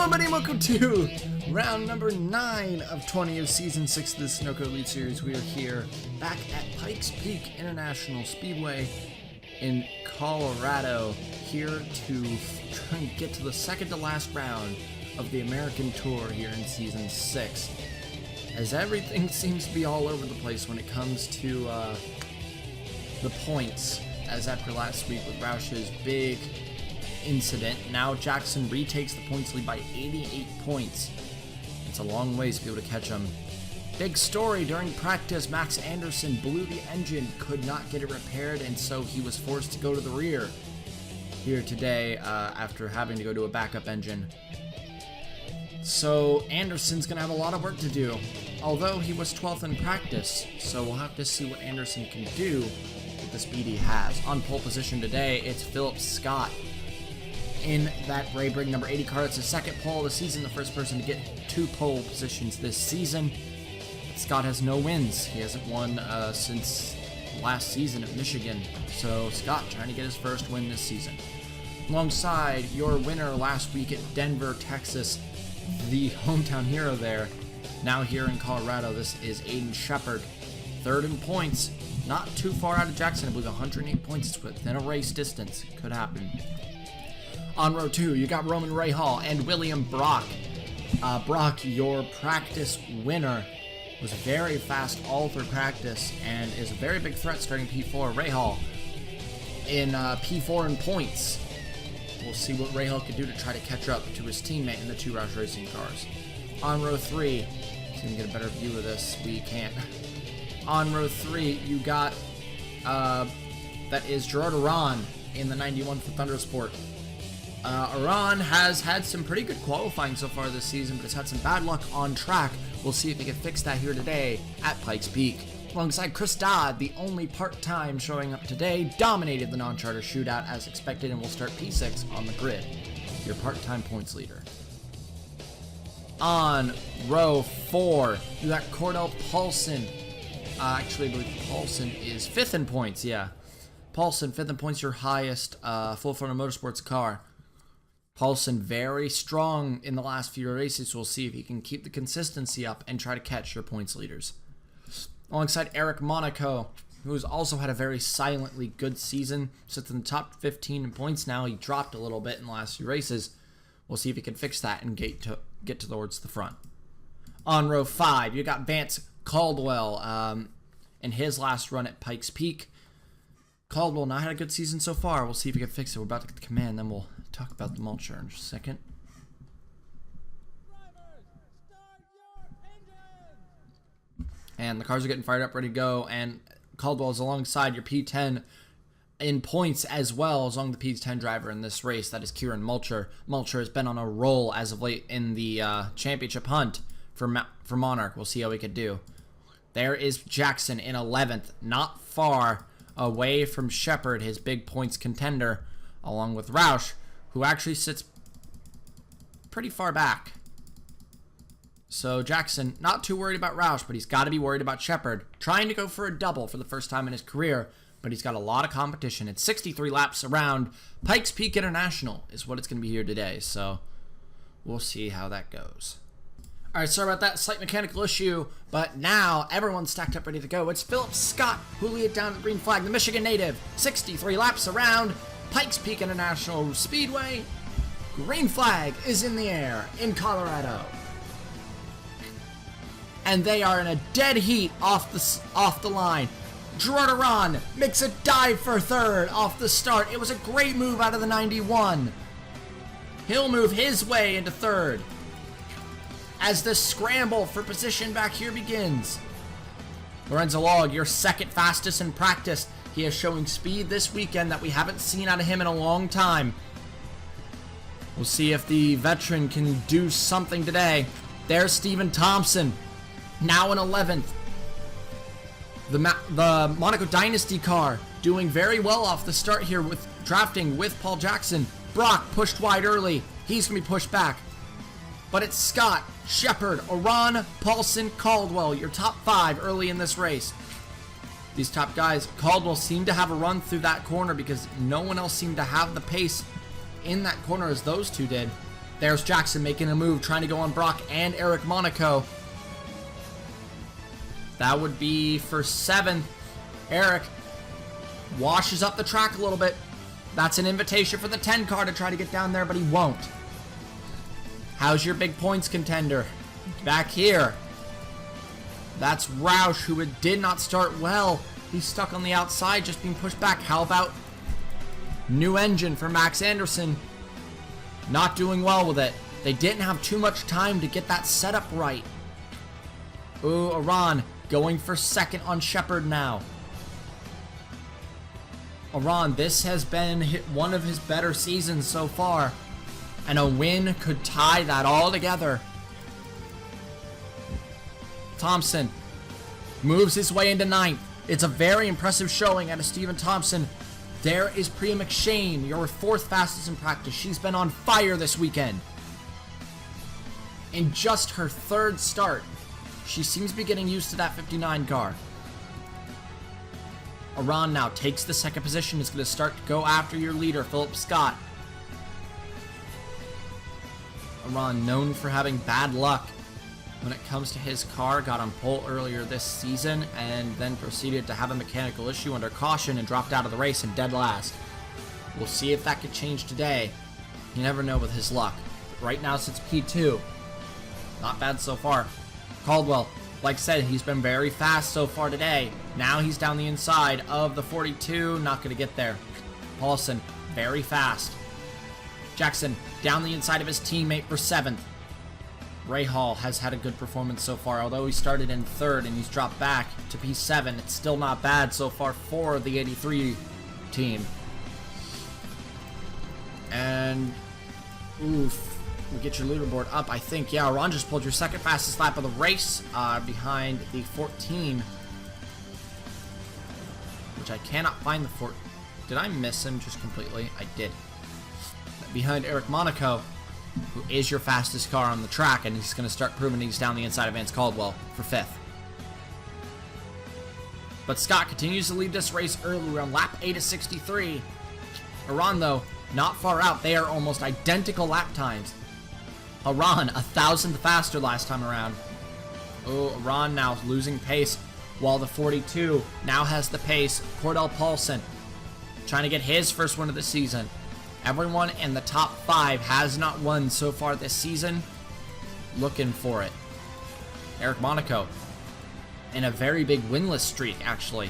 everybody, and welcome to round number 9 of 20 of Season 6 of the Sunoco Elite Series. We are here back at Pike's Peak International Speedway in Colorado, here to try and get to the second to last round of the American Tour here in Season 6. As everything seems to be all over the place when it comes to the points, as after last week with Roush's big incident, now Jackson retakes the points lead by 88 points. It's a long ways to be able to catch him. Big story, during practice, Max Anderson blew the engine, could not get it repaired, and so he was forced to go to the rear here today after having to go to a backup engine. So Anderson's going to have a lot of work to do, although he was 12th in practice, so we'll have to see what Anderson can do with the speed he has. On pole position today, it's Philip Scott in that Ray Brigg number 80 car. It's his second pole of the season, the first person to get 2 pole positions this season. But Scott has no wins. He hasn't won since last season at Michigan. So Scott trying to get his first win this season. Alongside your winner last week at Denver, Texas, the hometown hero there, now here in Colorado, this is Aiden Shepard. Third in points, not too far out of Jackson. I believe 108 points. It's within a race distance. Could happen. On row 2, you got Roman Rahal and William Brock. Brock, your practice winner, was very fast all through practice and is a very big threat starting P4. Rahal in P4 in points. We'll see what Rahal can do to try to catch up to his teammate in the 2 Roush Racing cars. On row 3, see if we can get a better view of this. We can't. On row 3, you got, that is Gerard Aran in the 91 for Thundersport. Aran has had some pretty good qualifying so far this season, but has had some bad luck on track. We'll see if he can fix that here today at Pikes Peak. Alongside Chris Dodd, the only part-time showing up today, dominated the non-charter shootout as expected and will start P6 on the grid. Your part-time points leader. On row 4, you got Cordell Paulson. Actually, I believe Paulson is 5th in points, yeah. Paulson, 5th in points, your highest full frontal motorsports car. Paulson very strong in the last few races, so we'll see if he can keep the consistency up and try to catch your points leaders. Alongside Eric Monaco, who has also had a very silently good season, sits in the top 15 in points now. He dropped a little bit in the last few races. We'll see if he can fix that and get towards the front. On row 5, you got Vance Caldwell in his last run at Pikes Peak. Caldwell not had a good season so far. We'll see if he can fix it. We're about to get the command, then we'll talk about the mulcher in just a second. And the cars are getting fired up, ready to go, and Caldwell is alongside your P10 in points as well, as long as the P10 driver in this race. That is Kieran Mulcher. Mulcher has been on a roll as of late in the championship hunt for Monarch. We'll see how he could do. There is Jackson in 11th, not far away from Shepard, his big points contender, along with Roush, who actually sits pretty far back. So Jackson, not too worried about Roush, but he's got to be worried about Shepard, trying to go for a double for the first time in his career, but he's got a lot of competition. It's 63 laps around Pikes Peak International is what it's going to be here today, so we'll see how that goes. Alright, sorry about that slight mechanical issue, but now everyone's stacked up ready to go. It's Philip Scott who lead down at green flag, the Michigan native. 63 laps around Pikes Peak International Speedway. Green flag is in the air in Colorado. And they are in a dead heat off the line. Gerard Aran makes a dive for third off the start. It was a great move out of the 91. He'll move his way into third as the scramble for position back here begins. Lorenzo Log, your second fastest in practice. He is showing speed this weekend that we haven't seen out of him in a long time. We'll see if the veteran can do something today. There's Stephen Thompson, now in 11th. The Monaco Dynasty car doing very well off the start here with drafting with Paul Jackson. Brock pushed wide early. He's going to be pushed back. But it's Scott, Shepard, Aran, Paulson, Caldwell, your top 5 early in this race. These top guys, Caldwell seemed to have a run through that corner because no one else seemed to have the pace in that corner as those two did. There's Jackson making a move, trying to go on Brock and Eric Monaco. That would be for 7th. Eric washes up the track a little bit. That's an invitation for the 10 car to try to get down there, but he won't. How's your big points contender? Back here. That's Roush, who did not start well. He's stuck on the outside, just being pushed back. How about new engine for Max Anderson? Not doing well with it. They didn't have too much time to get that setup right. Ooh, Iran going for 2nd on Shepard now. Iran, this has been one of his better seasons so far, and a win could tie that all together. Thompson moves his way into 9th. It's a very impressive showing out of Stephen Thompson. There is Priya McShane, your 4th fastest in practice. She's been on fire this weekend. In just her 3rd start, she seems to be getting used to that 59 car. Iran now takes the 2nd position, is going to start to go after your leader, Philip Scott. Iran, known for having bad luck when it comes to his car, got on pole earlier this season and then proceeded to have a mechanical issue under caution and dropped out of the race in dead last. We'll see if that could change today. You never know with his luck. But right now, since P2, not bad so far. Caldwell, like I said, he's been very fast so far today. Now he's down the inside of the 42, not going to get there. Paulson, very fast. Jackson, down the inside of his teammate for 7th. Ray Hall has had a good performance so far, although he started in 3rd and he's dropped back to P7. It's still not bad so far for the 83 team. And, oof, we get your leaderboard up, I think. Yeah, Ron just pulled your 2nd fastest lap of the race behind the 14. Which I cannot find the 14. Did I miss him just completely? I did. Behind Eric Monaco, who is your fastest car on the track, and he's going to start proving he's down the inside of Vance Caldwell for 5th. But Scott continues to lead this race early. We're on lap 8 of 63. Iran, though, not far out. They are almost identical lap times. Iran, 1,000th faster last time around. Oh, Iran now losing pace, while the 42 now has the pace. Cordell Paulson trying to get his first win of the season. Everyone in the top 5 has not won so far this season. Looking for it. Eric Monaco in a very big winless streak, actually.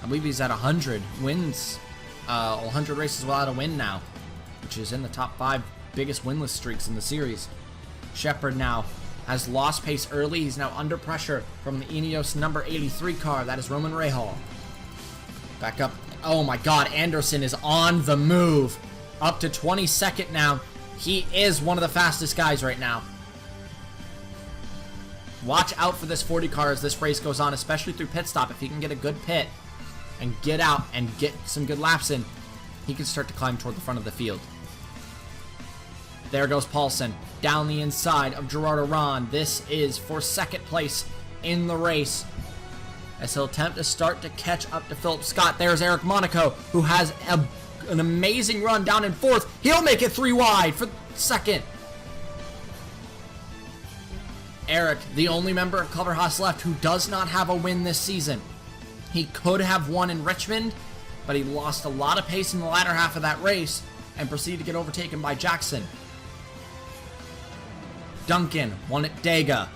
I believe he's at 100 wins, 100 races without a win now, which is in the top 5 biggest winless streaks in the series. Shepard now has lost pace early. He's now under pressure from the Ineos number 83 car. That is Roman Rahal. Back up. Oh my god, Anderson is on the move. Up to 22nd now. He is one of the fastest guys right now. Watch out for this 40 car as this race goes on, especially through pit stop. If he can get a good pit and get out and get some good laps in, he can start to climb toward the front of the field. There goes Paulson down the inside of Gerard Iran. This is for 2nd place in the race, as he'll attempt to start to catch up to Philip Scott. There's Eric Monaco, who has an amazing run down in 4th. He'll make it 3 wide for 2nd. Eric, the only member of Clever Haas left who does not have a win this season. He could have won in Richmond, but he lost a lot of pace in the latter half of that race and proceeded to get overtaken by Jackson. Duncan won at Dega.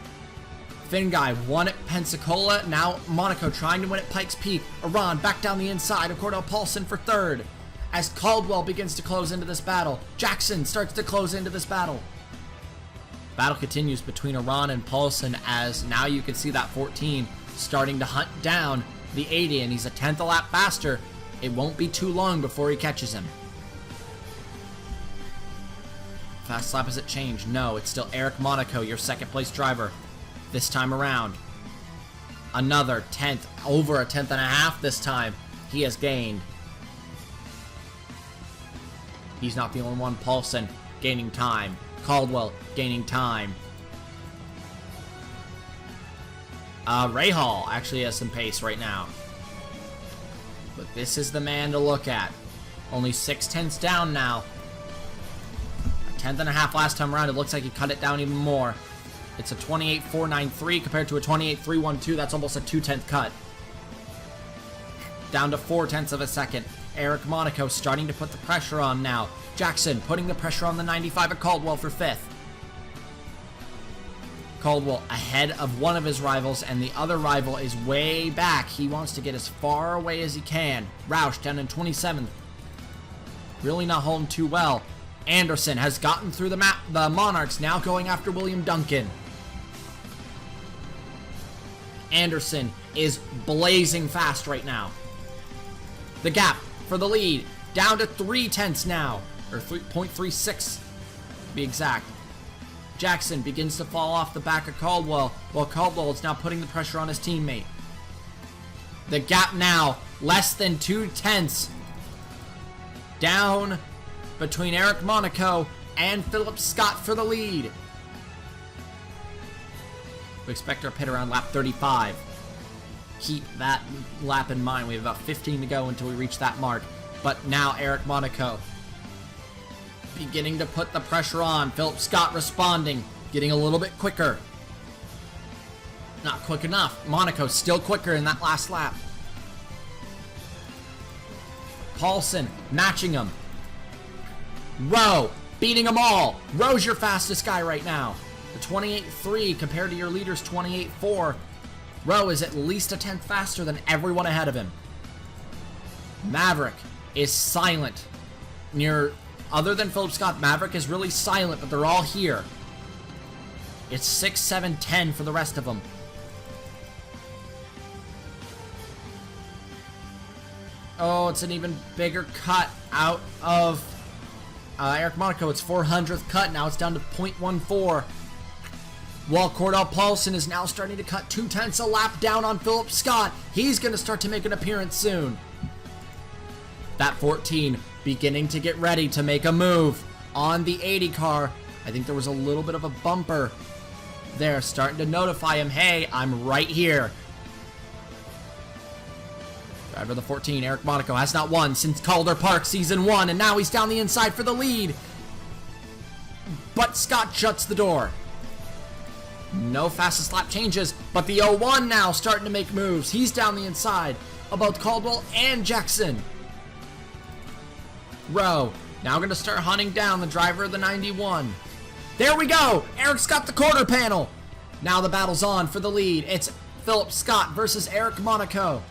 Finguy won at Pensacola. Now Monaco trying to win at Pikes Peak. Iran back down the inside of Cordell Paulson for 3rd. As Caldwell begins to close into this battle, Jackson starts to close into this battle. Battle continues between Iran and Paulson, as now you can see that 14 starting to hunt down the 80, and he's a 10th a lap faster. It won't be too long before he catches him. Fast lap, has it changed? No, it's still Eric Monaco, your 2nd place driver. This time around, another 10th, over a 10th and a half this time, he has gained. He's not the only one. Paulson gaining time. Caldwell gaining time. Rahal actually has some pace right now. But this is the man to look at. Only 6 tenths down now. A 10th and a half last time around. It looks like he cut it down even more. It's a 28.493 compared to a 28.312. That's almost a 2/10 cut. Down to 0.4 of a second. Eric Monaco starting to put the pressure on now. Jackson putting the pressure on the 95 at Caldwell for 5th. Caldwell ahead of one of his rivals, and the other rival is way back. He wants to get as far away as he can. Roush down in 27th. Really not holding too well. Anderson has gotten through the map. The Monarchs now going after William Duncan. Anderson is blazing fast right now. The gap for the lead down to 0.3 now, or 3.36 to be exact. Jackson begins to fall off the back of Caldwell, while Caldwell is now putting the pressure on his teammate. The gap now less than 0.2 down between Eric Monaco and Philip Scott for the lead. We expect our pit around lap 35. Keep that lap in mind. We have about 15 to go until we reach that mark. But now Eric Monaco beginning to put the pressure on. Philip Scott responding, getting a little bit quicker. Not quick enough. Monaco still quicker in that last lap. Paulson matching him. Rowe beating them all. Rowe's your fastest guy right now. The 28.3 compared to your leader's 28.4. Rowe is at least a 10th faster than everyone ahead of him. Maverick is silent. Other than Philip Scott, Maverick is really silent, but they're all here. It's 6, 7, 10 for the rest of them. Oh, it's an even bigger cut out of Eric Monaco. It's 400th cut. Now it's down to 0.14. While Cordell Paulson is now starting to cut 0.2 a lap down on Philip Scott. He's going to start to make an appearance soon. That 14 beginning to get ready to make a move on the 80 car. I think there was a little bit of a bumper there, starting to notify him, hey, I'm right here. Driver the 14, Eric Monaco, has not won since Calder Park Season 1, and now he's down the inside for the lead. But Scott shuts the door. No fastest lap changes, but the 01 now starting to make moves. He's down the inside of both Caldwell and Jackson. Rowe now going to start hunting down the driver of the 91. There we go. Eric's got the quarter panel. Now the battle's on for the lead. It's Philip Scott versus Eric Monaco.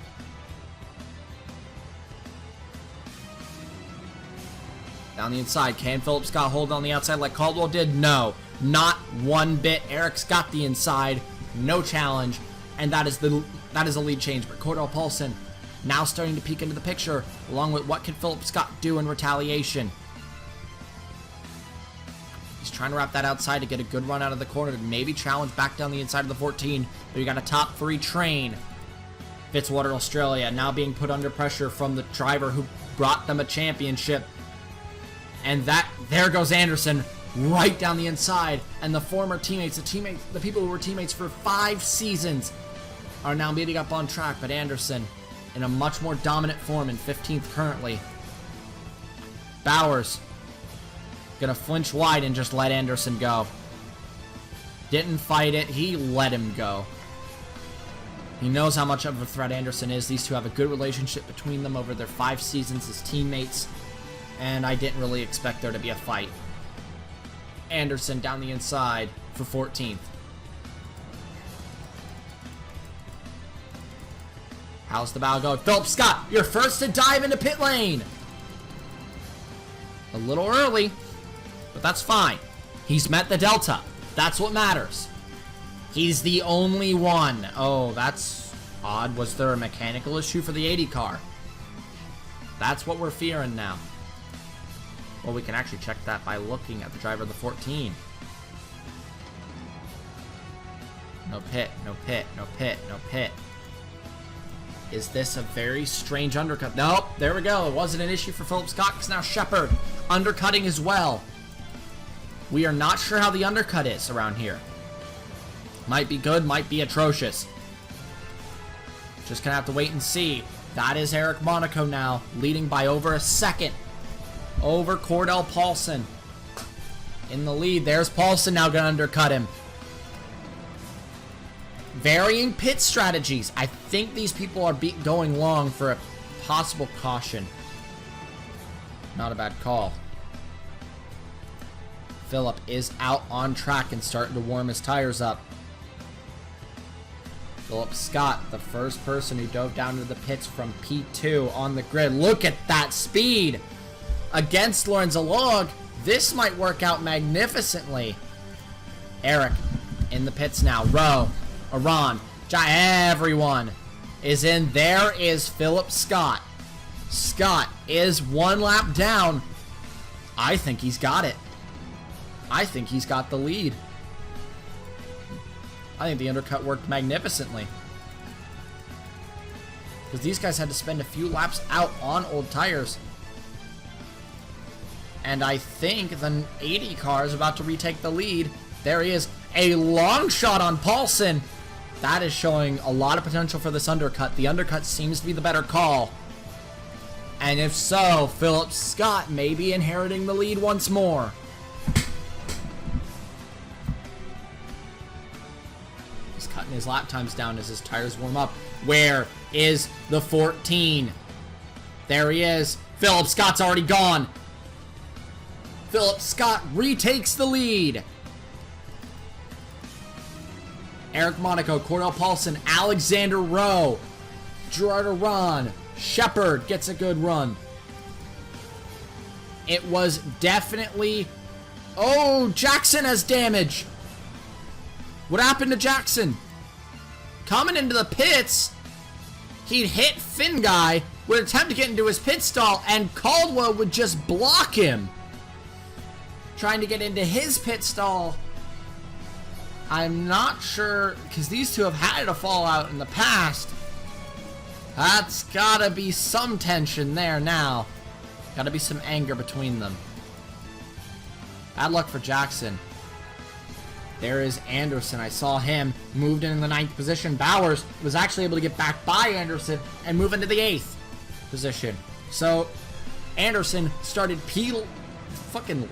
Down the inside, can Philip Scott hold on the outside like Caldwell did? No, not one bit. Eric's got the inside, no challenge, and that is a lead change. But Cordell Paulson now starting to peek into the picture, along with what can Philip Scott do in retaliation. He's trying to wrap that outside to get a good run out of the corner to maybe challenge back down the inside of the 14. But you got a top 3 train. Fitzwater, Australia, now being put under pressure from the driver who brought them a championship. And there goes Anderson right down the inside. And the former teammates, the people who were teammates for 5 seasons are now meeting up on track. But Anderson in a much more dominant form in 15th currently. Bowers gonna flinch wide and just let Anderson go. Didn't fight it, he let him go. He knows how much of a threat Anderson is. These two have a good relationship between them over their 5 seasons as teammates, and I didn't really expect there to be a fight. Anderson down the inside for 14th. How's the battle going? Philip Scott, you're first to dive into pit lane. A little early, but that's fine. He's met the Delta. That's what matters. He's the only one. Oh, that's odd. Was there a mechanical issue for the 80 car? That's what we're fearing now. Well, we can actually check that by looking at the driver of the 14. No pit, no pit, no pit, no pit. Is this a very strange undercut? Nope, there we go. It wasn't an issue for Philip Scott because now Shepard undercutting as well. We are not sure how the undercut is around here. Might be good, might be atrocious. Just gonna have to wait and see. That is Eric Monaco now, leading by over a second over Cordell Paulson. in the lead. There's Paulson now going to undercut him. Varying pit strategies. I think these people are going long for a possible caution. Not a bad call. Philip is out on track and starting to warm his tires up. Philip Scott, the first person who dove down to the pits from P2 on the grid. Look at that speed against Lorenzo Log. This might work out magnificently. Eric in the pits now. Rowe, Aron, everyone is in. There is Philip Scott. Scott is one lap down. I think he's got it. I think he's got the lead. I think the undercut worked magnificently. Because these guys had to spend a few laps out on old tires. And I think the 80 car is about to retake the lead. There he is. A long shot on Paulson. That is showing a lot of potential for this undercut. The undercut seems to be the better call. And if so, Philip Scott may be inheriting the lead once more. He's cutting his lap times down as his tires warm up. Where is the 14? There he is. Philip Scott's already gone. Philip Scott retakes the lead. Eric Monaco, Cordell Paulson, Alexander Rowe, Gerard Aron, Shepard gets a good run. It was definitely... Oh, Jackson has damage. What happened to Jackson? Coming into the pits, he'd hit Finn Guy, would attempt to get into his pit stall, and Caldwell would just block him. Trying to get into his pit stall. I'm not sure, because these two have had a fallout in the past. That's gotta be some tension there now. Gotta be some anger between them. Bad luck for Jackson. There is Anderson. I saw him moved in the 9th position. Bowers was actually able to get back by Anderson and move into the 8th position. So Anderson started fucking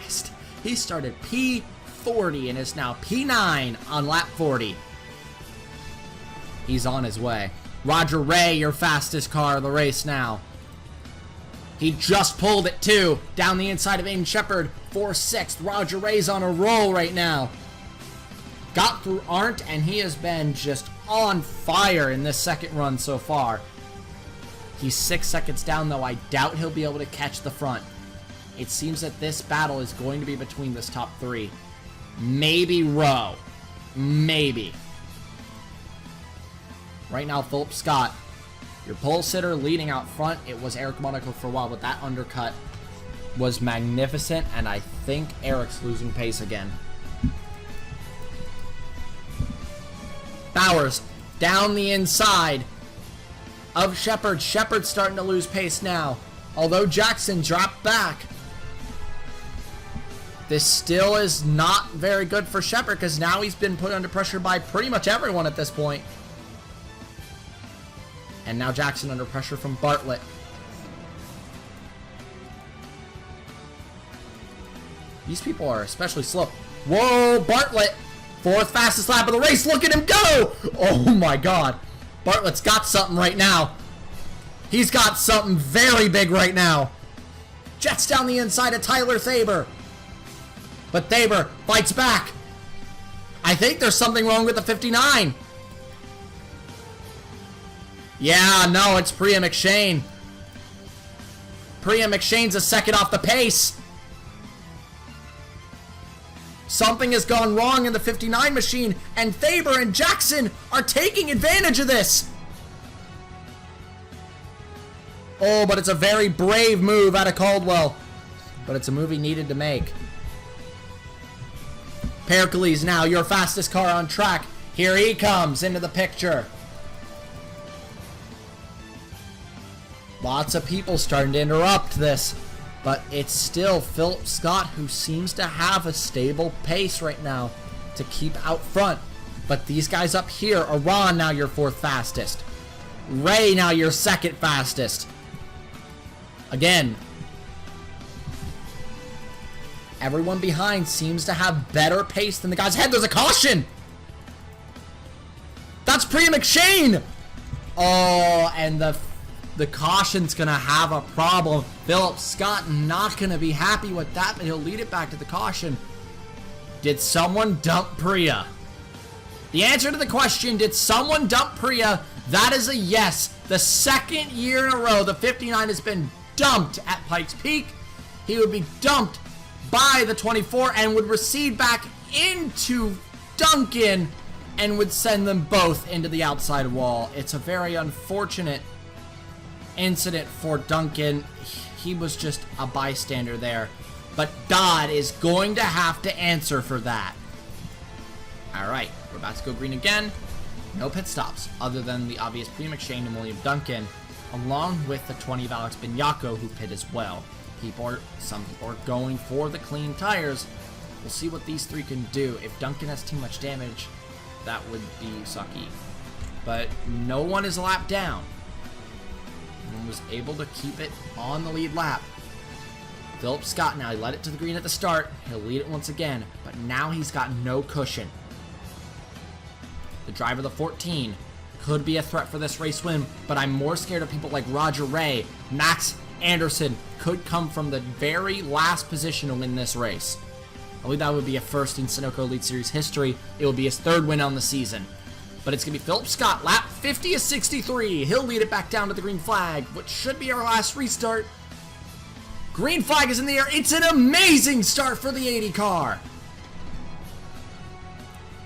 last. He started P40 and is now P9 on lap 40. He's on his way. Roger Ray, your fastest car of the race now. He just pulled it too. Down the inside of Aiden Shepard for 6th. Roger Ray's on a roll right now. Got through Arndt, and he has been just on fire in this second run so far. He's 6 seconds down, though. I doubt he'll be able to catch the front. It seems that this battle is going to be between this top 3. Maybe Rowe. Maybe. Right now, Philip Scott, your pole sitter leading out front. It was Eric Monaco for a while, but that undercut was magnificent, and I think Eric's losing pace again. Bowers down the inside of Shepard. Shepard's starting to lose pace now. Although Jackson dropped back. This still is not very good for Shepard because now he's been put under pressure by pretty much everyone at this point. And now Jackson under pressure from Bartlett. These people are especially slow. Whoa, Bartlett! 4th fastest lap of the race. Look at him go! Oh my god. Bartlett's got something right now. He's got something very big right now. Jets down the inside of Tyler Thaber. But Thaber fights back. I think there's something wrong with the 59. Yeah, no, it's Priya McShane. Priya McShane's a second off the pace. Something has gone wrong in the 59 machine, and Thaber and Jackson are taking advantage of this. Oh, but it's a very brave move out of Caldwell. But it's a move he needed to make. Pericles now, your fastest car on track. Here he comes into the picture. Lots of people starting to interrupt this. But it's still Philip Scott who seems to have a stable pace right now to keep out front. But these guys up here, Aron now your 4th fastest. Ray now your 2nd fastest. Again. Everyone behind seems to have better pace than the guys ahead. There's a caution! That's Priya McShane! Oh, and the caution's gonna have a problem. Philip Scott not gonna be happy with that, but he'll lead it back to the caution. Did someone dump Priya? The answer to the question, did someone dump Priya? That is a yes. The second year in a row, the 59 has been dumped at Pike's Peak. He would be dumped by the 24 and would recede back into Duncan and would send them both into the outside wall. It's a very unfortunate incident for Duncan. He was just a bystander there. But Dodd is going to have to answer for that. Alright, we're about to go green again. No pit stops, other than the obvious Priya McShane and William Duncan, along with the 20 of Alex Binyako, who pit as well. Some people are going for the clean tires. We'll see what these three can do. If Duncan has too much damage, that would be sucky. But no one is a lap down. And was able to keep it on the lead lap. Philip Scott now, he led it to the green at the start. He'll lead it once again, but now he's got no cushion. The driver, the 14, could be a threat for this race win, but I'm more scared of people like Roger Ray. Max Anderson could come from the very last position to win this race. I believe that would be a first in Sunoco Elite Series history. It will be his third win on the season. But it's going to be Philip Scott, lap 50 of 63. He'll lead it back down to the green flag, which should be our last restart. Green flag is in the air. It's an amazing start for the 80 car.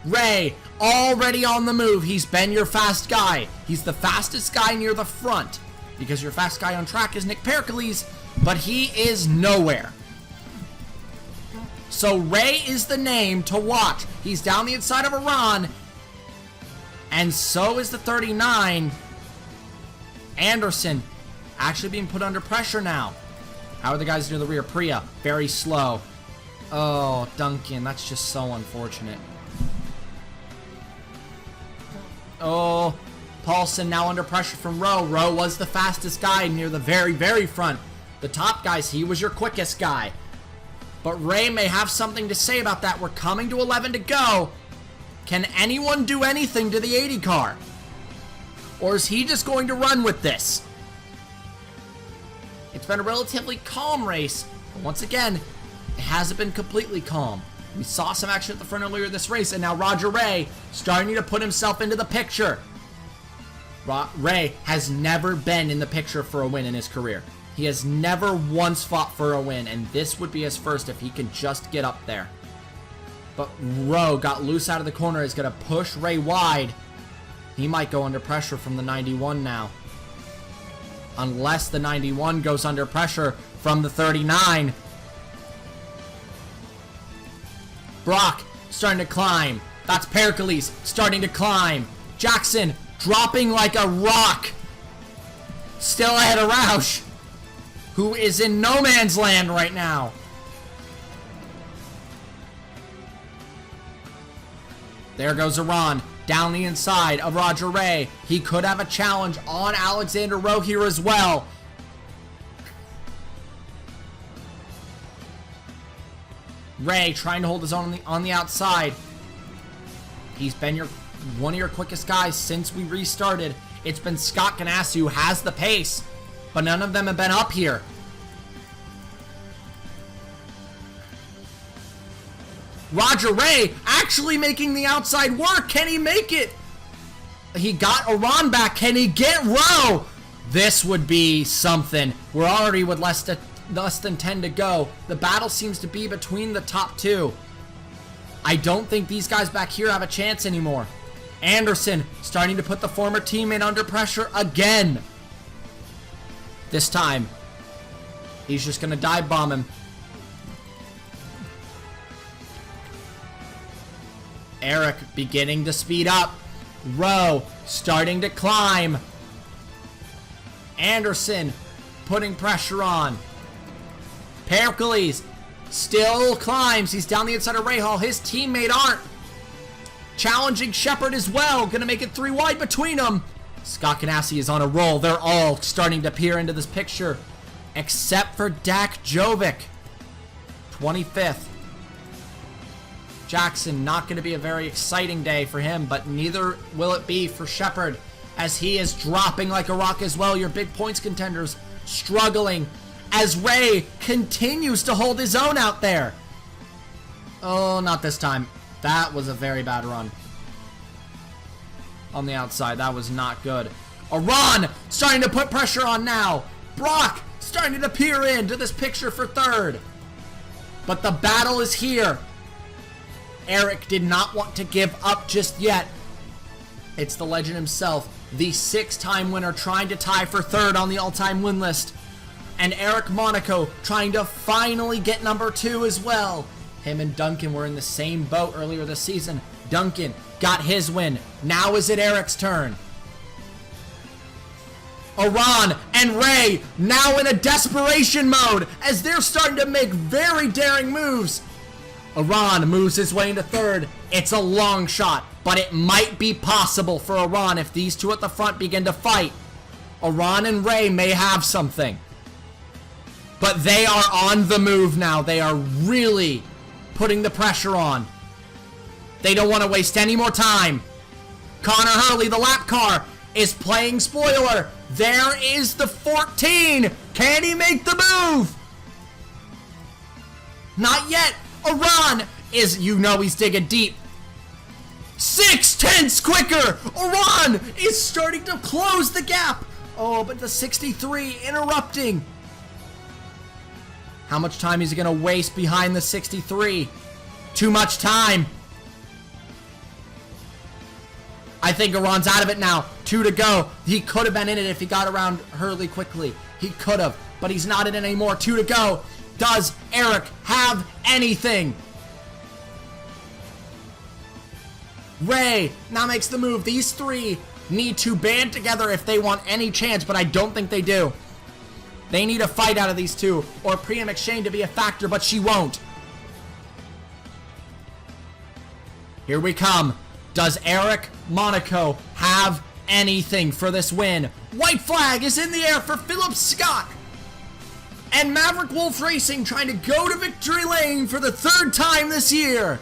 Ray, already on the move. He's been your fast guy. He's the fastest guy near the front, because your fast guy on track is Nick Pericles, but he is nowhere. So Ray is the name to watch. He's down the inside of Iran, and so is the 39. Anderson actually being put under pressure now. How are the guys near the rear? Priya, very slow. Oh, Duncan, that's just so unfortunate. Oh, Paulson now under pressure from Rowe. Rowe was the fastest guy near the very, very front. The top guys, he was your quickest guy. But Ray may have something to say about that. We're coming to 11 to go. Can anyone do anything to the 80 car? Or is he just going to run with this? It's been a relatively calm race, but once again, it hasn't been completely calm. We saw some action at the front earlier this race, and now Roger Ray starting to put himself into the picture. Ray has never been in the picture for a win in his career. He has never once fought for a win, and this would be his first if he can just get up there. But Rowe got loose out of the corner, is going to push Ray wide. He might go under pressure from the 91 now. Unless the 91 goes under pressure from the 39. Brock starting to climb. That's Pericles starting to climb. Jackson dropping like a rock. Still ahead of Roush, who is in no man's land right now. There goes Iran down the inside of Roger Ray. He could have a challenge on Alexander Rowe here as well. Ray trying to hold his own on the outside. He's been one of your quickest guys since we restarted. It's been Scott Ganassi who has the pace, but none of them have been up here. Roger Ray actually making the outside work. Can he make it? He got Iran back. Can he get Rowe? This would be something. We're already with less than 10 to go. The battle seems to be between the top two. I don't think these guys back here have a chance anymore. Anderson starting to put the former teammate under pressure again. This time, he's just going to dive bomb him. Eric beginning to speed up. Rowe starting to climb. Anderson putting pressure on. Pericles still climbs. He's down the inside of Rahal. His teammate aren't. Challenging Shepard as well. Gonna make it 3 wide between them. Scott Ganassi is on a roll. They're all starting to peer into this picture, except for Dak Jovic. 25th. Jackson, not going to be a very exciting day for him, but neither will it be for Shepard, as he is dropping like a rock as well. Your big points contenders struggling as Ray continues to hold his own out there. Oh, not this time. That was a very bad run. On the outside, that was not good. Iran starting to put pressure on now. Brock starting to peer into this picture for third. But the battle is here. Eric did not want to give up just yet. It's the legend himself, the 6-time winner, trying to tie for third on the all-time win list. And Eric Monaco trying to finally get number 2 as well. Him and Duncan were in the same boat earlier this season. Duncan got his win. Now is it Eric's turn. Iran and Ray now in a desperation mode as they're starting to make very daring moves. Iran moves his way into third. It's a long shot, but it might be possible for Iran if these two at the front begin to fight. Iran and Ray may have something. But they are on the move now. They are really putting the pressure on. They don't want to waste any more time. Connor Hurley, the lap car, is playing spoiler. There is the 14. Can he make the move? Not yet. Iran is, he's digging deep. 6/10 quicker. Iran is starting to close the gap. Oh, but the 63 interrupting. How much time is he going to waste behind the 63? Too much time. I think Iran's out of it now. 2 to go. He could have been in it if he got around Hurley quickly. He could have, but he's not in it anymore. 2 to go. Does Eric have anything? Ray now makes the move. These three need to band together if they want any chance, but I don't think they do. They need a fight out of these two, or Priya McShane to be a factor, but she won't. Here we come. Does Eric Monaco have anything for this win? White flag is in the air for Philip Scott. And Maverick Wolf Racing trying to go to victory lane for the 3rd time this year.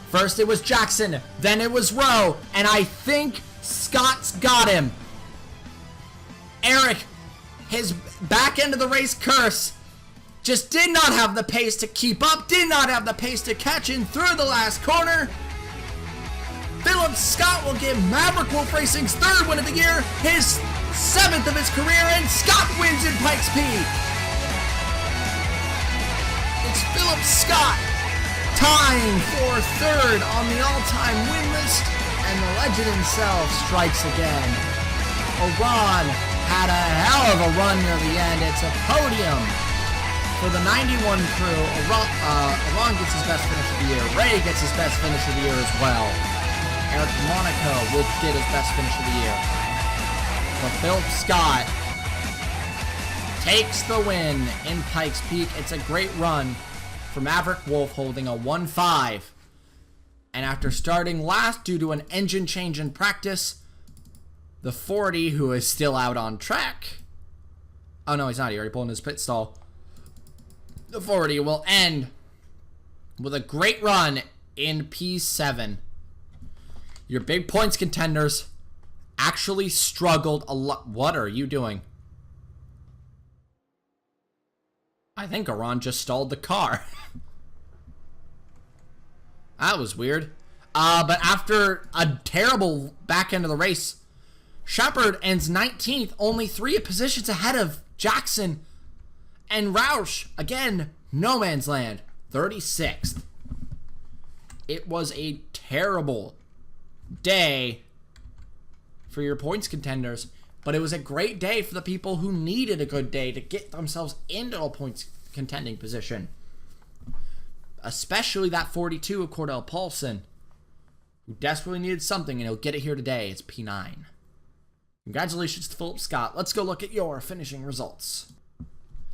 First it was Jackson, then it was Rowe, and I think Scott's got him. Eric, his back end of the race curse, just did not have the pace to keep up, did not have the pace to catch in through the last corner. Philip Scott will give Maverick Wolf Racing's 3rd win of the year, his 7th of his career, and Scott wins in Pikes Peak. It's Philip Scott tying for 3rd on the all-time win list, and the legend himself strikes again. Iran had a hell of a run near the end. It's a podium for the 91 crew. Iran gets his best finish of the year. Ray gets his best finish of the year as well. Eric Monaco will get his best finish of the year. But Philip Scott takes the win in Pikes Peak. It's a great run for Maverick Wolf, holding a 1-5. And after starting last due to an engine change in practice, the 40, who is still out on track. Oh no, he's not. He already pulled in his pit stall. The 40 will end with a great run in P7. Your big points contenders actually struggled a lot. What are you doing? I think Iran just stalled the car. That was weird. But after a terrible back end of the race, Shepard ends 19th, only 3 positions ahead of Jackson. And Roush, again, no man's land, 36th. It was a terrible day for your points contenders, but it was a great day for the people who needed a good day to get themselves into a points contending position. Especially that 42 of Cordell Paulson, who desperately needed something, and he'll get it here today. It's P9. Congratulations to Philip Scott. Let's go look at your finishing results.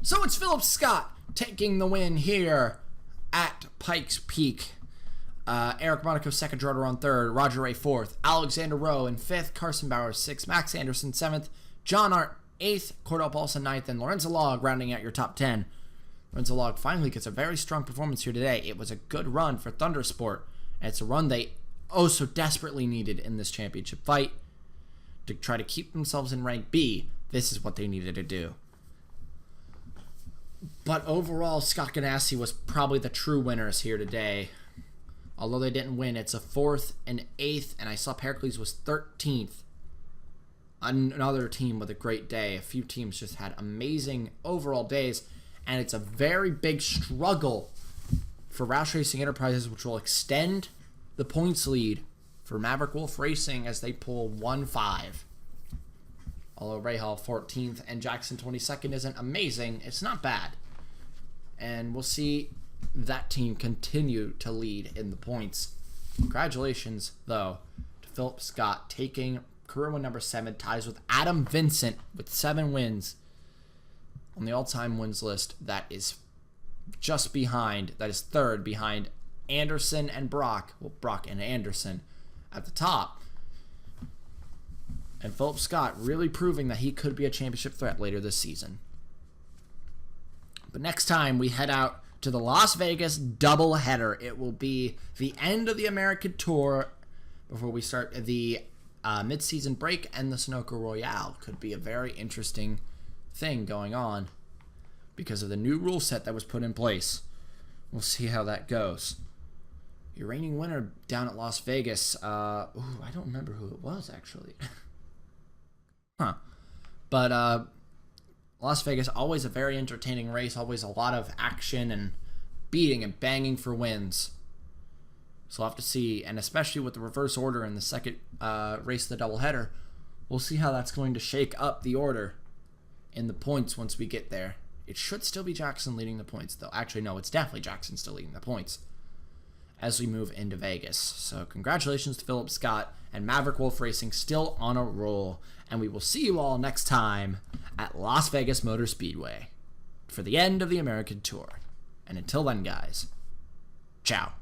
So it's Philip Scott taking the win here at Pikes Peak. Eric Monaco 2nd, Jordan on 3rd, Roger Ray 4th, Alexander Rowe in 5th, Carson Bauer 6th, Max Anderson 7th, John Art 8th, Cordell Paulson 9th, and Lorenzo Log rounding out your top 10. Renzalog finally gets a very strong performance here today. It was a good run for Thundersport, and it's a run they oh so desperately needed in this championship fight. To try to keep themselves in rank B, this is what they needed to do. But overall, Scott Ganassi was probably the true winners here today. Although they didn't win, it's a 4th and 8th, and I saw Pericles was 13th. Another team with a great day. A few teams just had amazing overall days, and it's a very big struggle for Roush Racing Enterprises, which will extend the points lead for Maverick Wolf Racing as they pull 1-5. Although Rahal 14th and Jackson 22nd isn't amazing, it's not bad. And we'll see that team continue to lead in the points. Congratulations, though, to Philip Scott taking career win number 7, ties with Adam Vincent with 7 wins on the all-time wins list. That is just behind, that is third behind Anderson and Brock. Well, Brock and Anderson at the top. And Philip Scott really proving that he could be a championship threat later this season. But next time we head out to the Las Vegas doubleheader. It will be the end of the American Tour before we start the mid-season break, and the Sunoco Royale could be a very interesting thing going on because of the new rule set that was put in place. We'll see how that goes. Your reigning winner down at Las Vegas, I don't remember who it was actually. But Las Vegas, always a very entertaining race, always a lot of action and beating and banging for wins. So we'll have to see, and especially with the reverse order in the second race of the doubleheader, we'll see how that's going to shake up the order in the points once we get there. It should still be Jackson leading the points, though. Actually, no, it's definitely Jackson still leading the points as we move into Vegas. So congratulations to Philip Scott and Maverick Wolf Racing, still on a roll. And we will see you all next time at Las Vegas Motor Speedway for the end of the American Tour. And until then, guys, ciao.